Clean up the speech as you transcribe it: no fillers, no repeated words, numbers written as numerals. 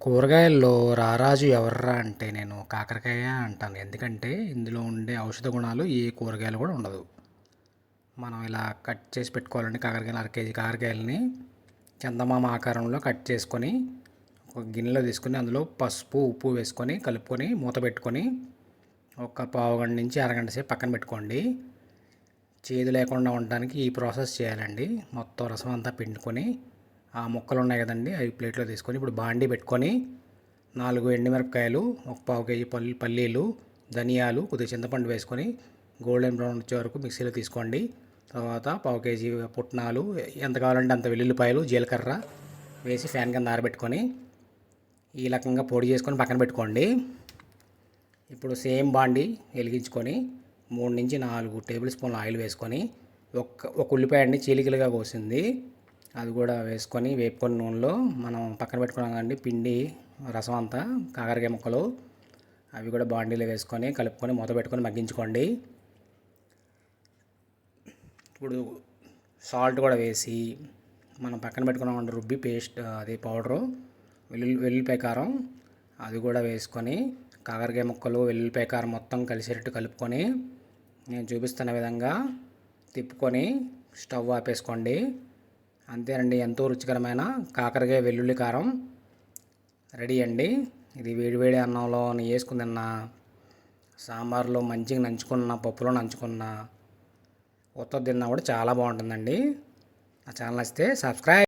కూరగాయల్లో రారాజు ఎవర్రా అంటే నేను కాకరకాయ అంటాను. ఎందుకంటే ఇందులో ఉండే ఔషధ గుణాలు ఏ కూరగాయలు కూడా ఉండదు. మనం ఇలా కట్ చేసి పెట్టుకోవాలండి. కాకరకాయలు అర కేజీ కాకరకాయలని చందమామ ఆకారంలో కట్ చేసుకొని ఒక గిన్నెలో తీసుకొని అందులో పసుపు ఉప్పు వేసుకొని కలుపుకొని మూత పెట్టుకొని ఒక పావుగంట నుంచి అరగంట సేపు పక్కన పెట్టుకోండి. చేదు లేకుండా ఉండడానికి ఈ ప్రాసెస్ చేయాలండి. మొత్తం రసం అంతా పిండుకొని ఆ ముక్కలు ఉన్నాయి కదండి, అవి ప్లేట్లో తీసుకొని ఇప్పుడు బాండీ పెట్టుకొని 4 ఎండుమిరపకాయలు, ఒక పావు కేజీ పల్లీలు, ధనియాలు, కొద్దిగా చింతపండు వేసుకొని గోల్డెన్ బ్రౌన్ వచ్చే వరకు మిక్సీలో తీసుకోండి. తర్వాత పావు కేజీ పుట్నాలు, ఎంత కావాలంటే అంత వెల్లుల్లిపాయలు, జీలకర్ర వేసి ఫ్యాన్ కింద ఆరబెట్టుకొని ఈ రకంగా పొడి చేసుకొని పక్కన పెట్టుకోండి. ఇప్పుడు సేమ్ బాండీ వెలిగించుకొని 3 నుంచి 4 టేబుల్ స్పూన్ల ఆయిల్ వేసుకొని ఒక ఉల్లిపాయని చీలికలుగా కోసింది అది కూడా వేసుకొని వేపుకొని నూనెలో మనం పక్కన పెట్టుకున్నాం కదండి పిండి రసం అంతా కాకరకాయ ముక్కలు అవి కూడా బాండీలో వేసుకొని కలుపుకొని మూత పెట్టుకొని మగ్గించుకోండి. ఇప్పుడు సాల్ట్ కూడా వేసి మనం పక్కన పెట్టుకున్నాం రుబ్బి పేస్ట్ అది పౌడరు వెల్లుల్లిపాయ కారం అది కూడా వేసుకొని కాకరకాయ ముక్కలు వెల్లుల్లిపాయ కారం మొత్తం కలిసేటట్టు కలుపుకొని నేను చూపిస్తున్న విధంగా తిప్పుకొని స్టవ్ ఆపేసుకోండి. అంతేనండి, ఎంతో రుచికరమైన కాకరకాయ వెల్లుల్లి కారం రెడీ అండి. ఇది వేడివేడి అన్నంలో వేసుకుని తిన్న, సాంబార్లో మంచిగా నంచుకున్న, పప్పులో నంచుకున్న, ఉత్త తిన్నా కూడా చాలా బాగుంటుందండి. నా ఛానల్ నచ్చితే సబ్స్క్రైబ్.